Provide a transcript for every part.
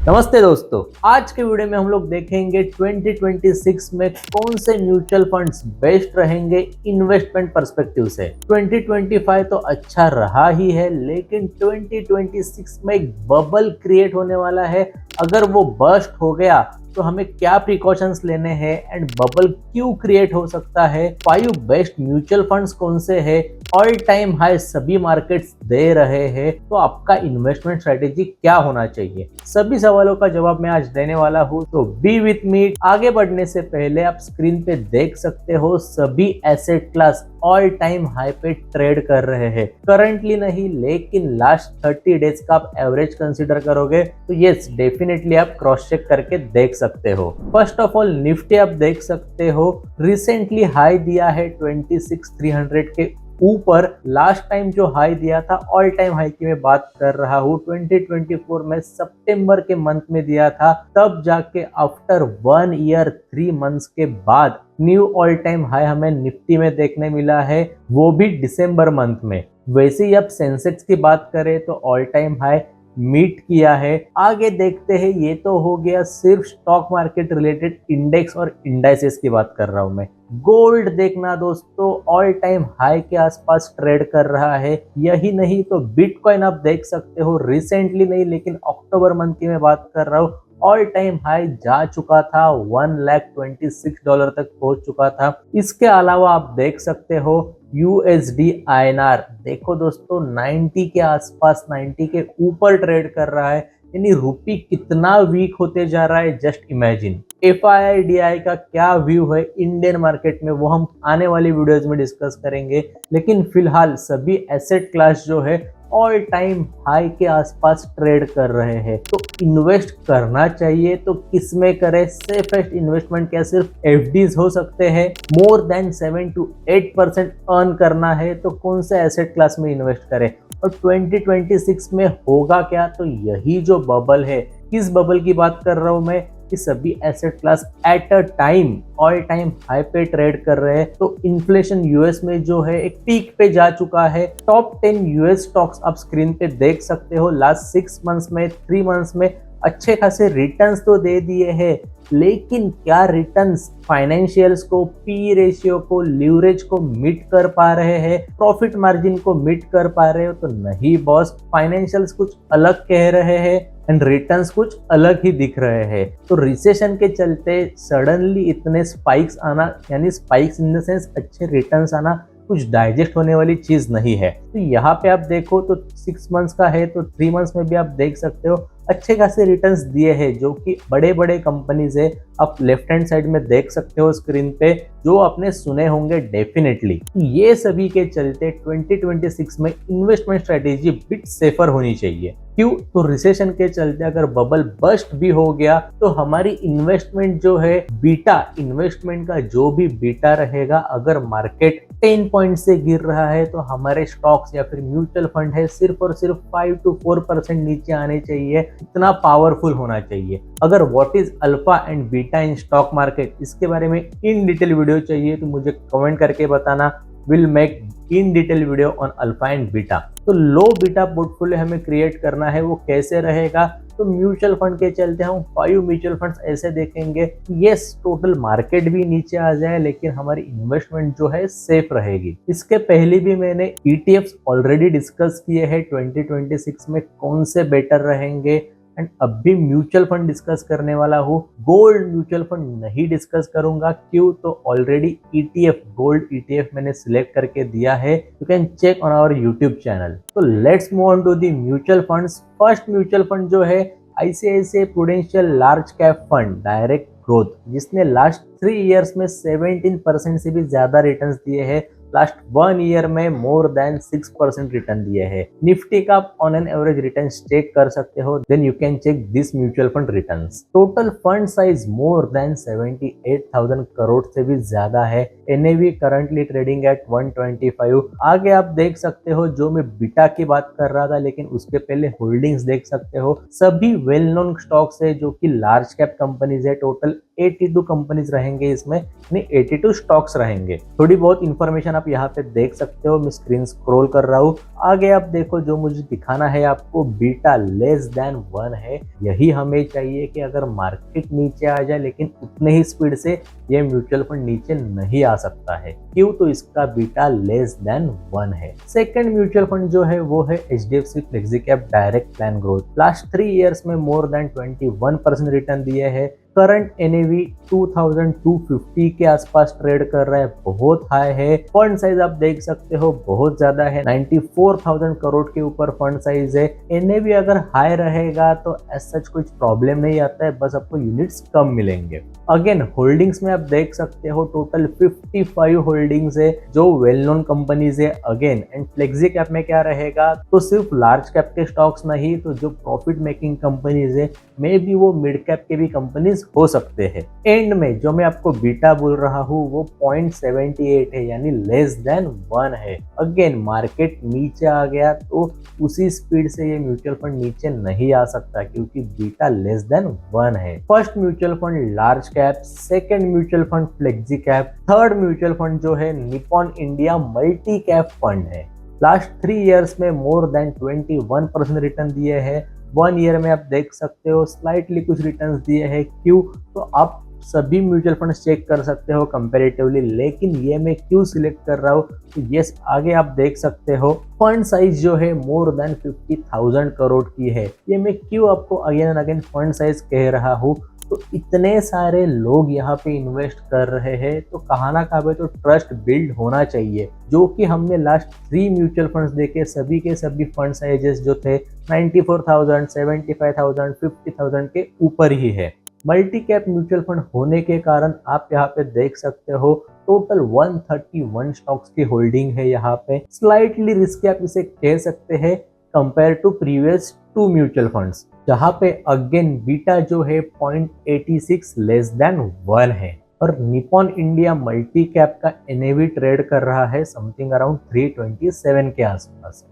नमस्ते दोस्तों। आज के वीडियो में हम लोग देखेंगे 2026 में कौन से म्यूचुअल फंड्स बेस्ट रहेंगे इन्वेस्टमेंट पर्सपेक्टिव से। 2025 तो अच्छा रहा ही है, लेकिन 2026 में एक बबल क्रिएट होने वाला है। अगर वो बर्स्ट हो गया तो हमें क्या प्रिकॉशंस लेने हैं एंड बबल क्यों क्रिएट हो सकता है, 5 बेस्ट म्यूचुअल फंड्स कौन से हैं, ऑल टाइम हाई सभी मार्केट्स दे रहे हैं, तो आपका इन्वेस्टमेंट स्ट्रेटेजी क्या होना चाहिए, सभी सवालों का जवाब मैं आज देने वाला हूं। तो बी विथ मी। आगे बढ़ने से पहले आप स्क्रीन पे देख सकते हो सभी asset class all time high पे ट्रेड कर रहे हैं। करंटली नहीं, लेकिन लास्ट 30 डेज का आप एवरेज कंसीडर करोगे तो यस डेफिनेटली आप क्रॉस चेक करके देख सकते हो। फर्स्ट ऑफ ऑल निफ्टी आप देख सकते हो रिसेंटली हाई दिया है 26,300 के ऊपर। लास्ट टाइम जो हाई दिया था, ऑल टाइम हाई की मैं बात कर रहा हूँ, 2024 में सितंबर के मंथ में दिया था। तब जाके आफ्टर 1 ईयर 3 मंथ्स के बाद न्यू ऑल टाइम हाई हमें निफ्टी में देखने मिला है, वो भी दिसंबर मंथ में। वैसे ही अब सेंसेक्स की बात करें तो ऑल टाइम हाई मीट किया है। आगे देखते हैं, ये तो हो गया सिर्फ स्टॉक मार्केट रिलेटेड इंडेक्स और इंडाइसेस की बात कर रहा हूं मैं। गोल्ड देखना दोस्तों, ऑल टाइम हाई के आसपास ट्रेड कर रहा है। यही नहीं तो बिटकॉइन आप देख सकते हो, रिसेंटली नहीं लेकिन अक्टूबर मंथ की मैं बात कर रहा हूँ, ऑल टाइम हाई जा चुका था, $1,26 तक पहुंच चुका था। इसके अलावा आप देख सकते हो USD INR, देखो दोस्तों 90 के आसपास, 90 के ऊपर ट्रेड कर रहा है। यानी रूपी कितना वीक होते जा रहा है, जस्ट इमेजिन। FII का क्या व्यू है इंडियन मार्केट में, वो हम आने वाली वीडियोज में डिस्कस करेंगे। लेकिन फिलहाल सभी एसेट क्लास जो है ऑल टाइम हाई के आसपास ट्रेड कर रहे हैं। तो इन्वेस्ट करना चाहिए तो किस में करें? सेफेस्ट इन्वेस्टमेंट क्या सिर्फ FDs हो सकते हैं? मोर देन 7 to 8% अर्न करना है तो कौन से एसेट क्लास में इन्वेस्ट करें? और 2026 में होगा क्या? तो यही जो बबल है, किस बबल की बात कर रहा हूं मैं, कि सभी asset class at a time all time high पे ट्रेड कर रहे हैं। तो इन्फ्लेशन यूएस में जो है एक पीक पे जा चुका है। टॉप 10 यूएस स्टॉक्स आप स्क्रीन पे देख सकते हो, लास्ट 6 मंथ्स में, 3 मंथ्स में अच्छे खासे रिटर्न्स तो दे दिए हैं, लेकिन क्या रिटर्न्स फाइनेंशियल्स को, पी रेशियो को, लीवरेज को मीट कर पा रहे हैं, प्रॉफिट मार्जिन को मीट कर पा रहे हो? तो नहीं बॉस, फाइनेंशियल्स कुछ अलग कह रहे हैं एंड रिटर्न्स कुछ अलग ही दिख रहे हैं। तो रिसेशन के चलते सडनली इतने स्पाइक्स आना, यानी स्पाइक्स इन द सेंस अच्छे रिटर्न्स आना, कुछ डाइजेस्ट होने वाली चीज नहीं है। तो यहाँ पे आप देखो तो 6 मंथ्स का है तो 3 मंथ्स में भी आप देख सकते हो अच्छे खासे रिटर्न्स दिए हैं, जो कि बड़े बड़े कंपनीज है। आप लेफ्ट हैंड साइड में देख सकते हो स्क्रीन पे, जो आपने सुने होंगे डेफिनेटली। ये सभी के चलते 2026 में इन्वेस्टमेंट स्ट्रेटेजी बिट सेफर होनी चाहिए। क्यों? तो रिसेशन के चलते अगर बबल बस्ट भी हो गया तो हमारी इन्वेस्टमेंट जो है, बीटा इन्वेस्टमेंट का जो भी बीटा रहेगा, अगर मार्केट 10 पॉइंट से गिर रहा है तो हमारे स्टॉक्स या फिर म्यूचुअल फंड है सिर्फ और सिर्फ 5 to 4% नीचे आने चाहिए। इतना पावरफुल होना चाहिए। अगर what is alpha and beta in stock market, इसके बारे में इन डिटेल वीडियो चाहिए तो मुझे कमेंट करके बताना। Will make in detail video on alpha and beta. तो लो बीटा पोर्टफोलियो हमें क्रिएट करना है, वो कैसे रहेगा? तो म्यूचुअल फंड के चलते हम 5 म्यूचुअल फंड्स ऐसे देखेंगे, यस टोटल मार्केट भी नीचे आ जाए लेकिन हमारी इन्वेस्टमेंट जो है सेफ रहेगी। इसके पहले भी मैंने ETFs ऑलरेडी डिस्कस किए हैं 2026 में कौन से बेटर रहेंगे, एंड अब भी म्यूचुअल फंड डिस्कस करने वाला हूँ। गोल्ड म्यूचुअल फंड नहीं डिस्कस करूंगा। क्यों? तो ऑलरेडी ETF गोल्ड ETF मैंने सिलेक्ट करके दिया है, you can check on our YouTube channel. तो let's move on to the mutual funds. First mutual fund जो है ICICI Prudential large cap fund direct growth, जिसने लास्ट 3 इयर्स में 17% से भी ज्यादा रिटर्न्स दिए हैं। लास्ट 1 ईयर में मोर देन 6% रिटर्न दिए हैं। निफ्टी का on an average return check कर सकते हो, then you can check this mutual fund returns. Total fund size more than 78,000 crore से भी ज्यादा है। NAV currently trading at 125। आगे आप देख सकते हो, जो मैं बीटा की बात कर रहा था लेकिन उसके पहले होल्डिंग्स देख सकते हो, सभी वेल नोन स्टॉक्स है जो कि लार्ज कैप कंपनीज है। टोटल 82 कंपनीज रहेंगे इसमें, यानी 82 स्टॉक्स रहेंगे। थोड़ी बहुत इंफॉर्मेशन आप यहाँ पे देख सकते हो, मैं स्क्रीन स्क्रॉल कर रहा हूँ। आगे आप देखो, जो मुझे दिखाना है आपको, बीटा लेस देन 1 है। यही हमें चाहिए कि अगर मार्केट नीचे आ जाए, लेकिन उतने ही स्पीड से ये म्यूचुअल फंड नीचे नहीं आ सकता है। क्यों? तो इसका बीटा लेस देन 1 है। सेकंड म्यूचुअल फंड जो है वो है HDFC flexi cap direct plan growth. Last 3 years में मोर देन 21% रिटर्न दिए है। करंट NAV 2250 के आसपास ट्रेड कर रहा है, बहुत हाई है। फंड साइज आप देख सकते हो बहुत ज्यादा है, 94,000 करोड़ के ऊपर फंड साइज है। NAV अगर हाई रहेगा तो ऐसा कुछ प्रॉब्लम नहीं आता है, बस आपको यूनिट्स कम मिलेंगे। अगेन होल्डिंग्स में आप देख सकते हो टोटल 55 होल्डिंग्स है जो वेल नोन कंपनीज है। अगेन एंड फ्लेक्सी कैप में क्या रहेगा, तो सिर्फ लार्ज कैप के स्टॉक्स नहीं, तो जो प्रॉफिट मेकिंग कंपनीज है, मे बी वो मिड कैप के भी कंपनीज हो सकते हैं। एंड में जो मैं आपको बीटा बोल रहा हूँ वो 0.78 है, यानी लेस देन 1 है। अगेन मार्केट नीचे आ गया तो उसी स्पीड से ये म्यूचुअल फंड नीचे नहीं आ सकता, क्योंकि बीटा लेस देन 1 है। First mutual fund large cap, second mutual fund flexi cap, third mutual fund जो है Nippon India multi cap fund है। लास्ट 3 इयर्स में मोर देन 21% रिटर्न दिए हैं। 1 ईयर में आप देख सकते हो स्लाइटली कुछ रिटर्न्स दिए हैं। क्यों? तो आप सभी म्यूचुअल फंड चेक कर सकते हो कंपैरेटिवली, लेकिन ये मैं क्यों सिलेक्ट कर रहा हूँ, तो यस आगे आप देख सकते हो फंड साइज जो है मोर देन 50,000 करोड़ की है। ये मैं क्यों आपको again and again fund size कह रहा हूँ, तो इतने सारे लोग यहाँ पे इन्वेस्ट कर रहे हैं, तो कहाँ ना कहाँ पे तो ट्रस्ट बिल्ड होना चाहिए, जो कि हमने लास्ट 3 म्यूचुअल फंड्स देखे, सभी के सभी फंड साइजेस जो थे 94,000, 75,000, 50,000 के ऊपर ही है। मल्टी कैप म्यूचुअल फंड होने के कारण आप यहाँ पे देख सकते हो टोटल 131 स्टॉक्स की होल्डिंग है यहाँ पे। स्लाइटली रिस्की आप इसे कह सकते हैं compare to previous 2 mutual funds, जहाँ पे अगेन बीटा जो है 0.86 लेस देन 1 है। और निपॉन इंडिया मल्टी कैप का NAV ट्रेड कर रहा है समथिंग अराउंड 327 के आसपास।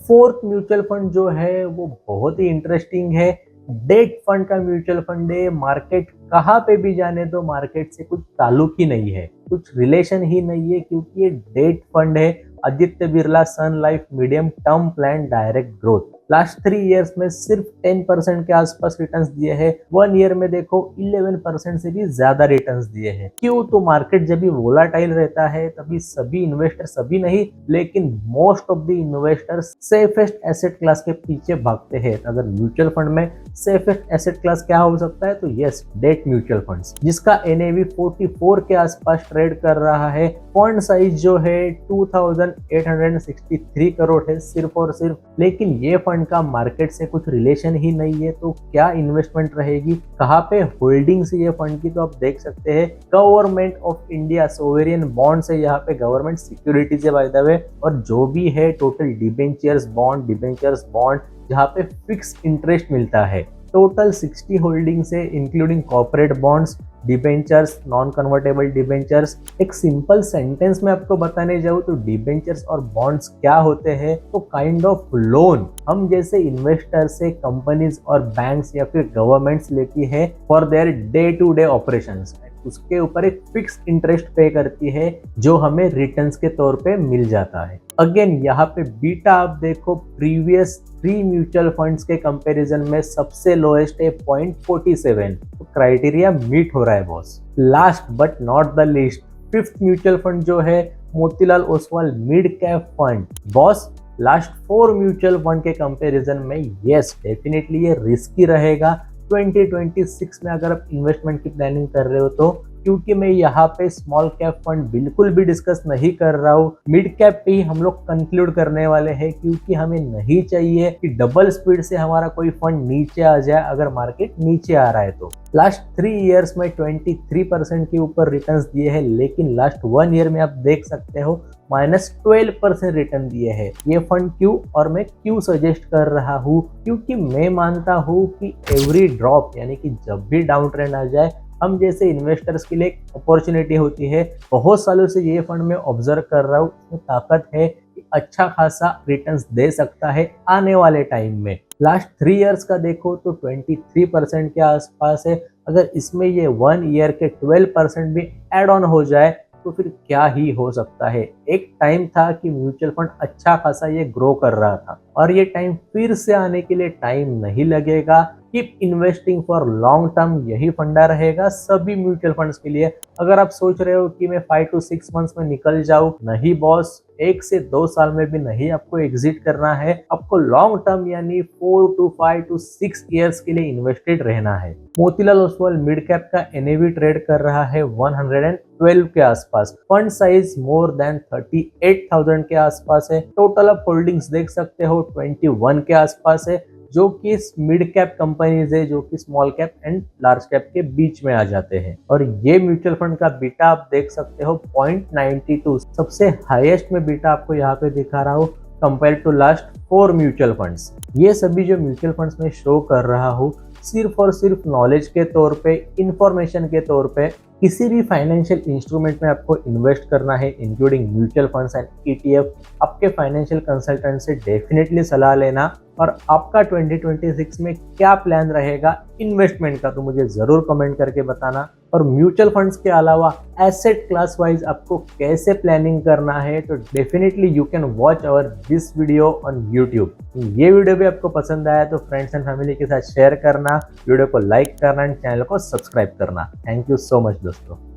फोर्थ म्यूचुअल फंड जो है वो बहुत ही इंटरेस्टिंग है, डेट फंड का म्यूचुअल फंड है। मार्केट कहाँ पे भी जाने दो, मार्केट से कुछ ताल्लुक ही नहीं है, कुछ रिलेशन ही नहीं है, क्योंकि ये डेट फंड है। Aditya Birla Sun Life medium term plan direct growth. Last 3 years में सिर्फ 10% के आसपास रिटर्न्स दिए हैं। 1 ईयर में देखो 11% से भी ज्यादा रिटर्न्स दिए हैं। क्यों? तो मार्केट जब भी वोलाटाइल रहता है तभी सभी इन्वेस्टर, सभी नहीं लेकिन most of the investors safest asset class के पीछे भागते हैं। अगर म्यूचुअल फंड में सेफेस्ट एसेट क्लास क्या हो सकता है, तो यस डेट म्यूचुअल फंड्स, जिसका NAV 44 के आसपास ट्रेड कर रहा है। फंड साइज जो है 2863 करोड़ है सिर्फ और सिर्फ, लेकिन ये फंड का मार्केट से कुछ रिलेशन ही नहीं है, तो क्या इन्वेस्टमेंट रहेगी, कहाँ पे होल्डिंग्स है ये फंड की, तो आप देख सकते हैं government of India sovereign bonds है, यहाँ पे गवर्नमेंट सिक्योरिटीज है बाय द वे, और जो भी है टोटल डिबेंचर्स बॉन्ड जहाँ पे फिक्स इंटरेस्ट मिलता है। टोटल 60 होल्डिंग्स है including corporate bonds, debentures, non convertible debentures. एक सिंपल सेंटेंस में आपको बताने जाऊँ तो डिबेंचर्स और बॉन्ड्स क्या होते हैं, तो काइंड ऑफ लोन हम जैसे इन्वेस्टर से कंपनीज और बैंक्स या फिर गवर्नमेंट्स लेती है for their day to day operations. उसके ऊपर एक फिक्स इंटरेस्ट पे करती है जो हमें रिटर्न्स के तौर पे मिल जाता है। अगेन यहाँ पे बीटा आप देखो प्रीवियस 3 म्यूचुअल फंड्स के कंपैरिजन में सबसे लोएस्ट है 0.47, तो क्राइटेरिया मीट हो रहा है boss. Last but not the least, fifth mutual fund जो है Motilal Oswal mid cap fund. Boss last 4 mutual fund के कंपैरिजन में यस डेफिनेटली ये रिस्की रहेगा 2026 में अगर आप इन्वेस्टमेंट की प्लानिंग कर रहे हो तो, क्योंकि मैं यहाँ पे स्मॉल कैप फंड बिल्कुल भी डिस्कस नहीं कर रहा हूँ, मिड कैप पे ही हम लोग कंक्लूड करने वाले हैं, क्योंकि हमें नहीं चाहिए कि डबल स्पीड से हमारा कोई फंड नीचे आ जाए अगर मार्केट नीचे आ रहा है तो। लास्ट 3 इयर्स में 23% के ऊपर रिटर्न्स दिए हैं, लेकिन लास्ट 1 ईयर में आप देख सकते हो -12% रिटर्न दिए हैं। ये फंड क्यों और मैं क्यों सजेस्ट कर रहा हूँ, क्योंकि मैं मानता हूँ कि एवरी ड्रॉप यानी कि जब भी डाउन ट्रेंड आ जाए हम जैसे इन्वेस्टर्स के लिए एक अपॉर्चुनिटी होती है। बहुत सालों से ये फंड में ऑब्जर्व कर रहा हूँ, इसमें ताकत है कि अच्छा खासा रिटर्न्स दे सकता है आने वाले टाइम में। लास्ट 3 इयर्स का देखो तो 23% के आसपास है। अगर इसमें ये 1 ईयर के 12% भी एड ऑन हो जाए तो फिर क्या ही हो सकता है। एक टाइम था कि म्यूचुअल फंड अच्छा खासा ये ग्रो कर रहा था और ये टाइम फिर से आने के लिए टाइम नहीं लगेगा। Keep investing for long term, यही फंडा रहेगा सभी म्यूचुअल फंड्स के लिए। अगर आप सोच रहे हो कि मैं 5 to 6 मंथ्स में निकल जाऊं, नहीं बॉस, 1 से 2 साल में भी नहीं आपको एग्जिट करना है। आपको लॉन्ग टर्म यानी 4 to 5 to 6 ईयर्स के लिए इन्वेस्टेड रहना है। मोतीलाल ओसवाल मिड कैप का एनएवी ट्रेड कर रहा है 112 के आसपास। फंड साइज मोर देन 38,000 के आसपास है। टोटल ऑफ होल्डिंग्स देख सकते हो 21 के आसपास है, जो कि मिड कैप कंपनीज है, जो कि small cap and large cap के बीच में आ जाते हैं। और ये म्यूचुअल फंड का बीटा आप देख सकते हो 0.92, सबसे हाईएस्ट में बीटा आपको यहाँ पे दिखा रहा हूँ compare to last 4 mutual funds. ये सभी जो म्यूचुअल फंड्स में शो कर रहा हूँ सिर्फ और सिर्फ नॉलेज के तौर पे, इंफॉर्मेशन के तौर पे। किसी भी फाइनेंशियल इंस्ट्रूमेंट में आपको इन्वेस्ट करना है including mutual funds and ETF, आपके फाइनेंशियल कंसल्टेंट से डेफिनेटली सलाह लेना। और आपका 2026 में क्या प्लान रहेगा इन्वेस्टमेंट का, तो मुझे जरूर कमेंट करके बताना। और म्यूचुअल फंड्स के अलावा एसेट क्लास वाइज आपको कैसे प्लानिंग करना है, तो definitely you can watch our this video on YouTube. ये वीडियो भी आपको पसंद आया तो फ्रेंड्स एंड फैमिली के साथ शेयर करना, वीडियो को लाइक करना एंड चैनल को सब्सक्राइब करना। थैंक यू सो मच दोस्तों।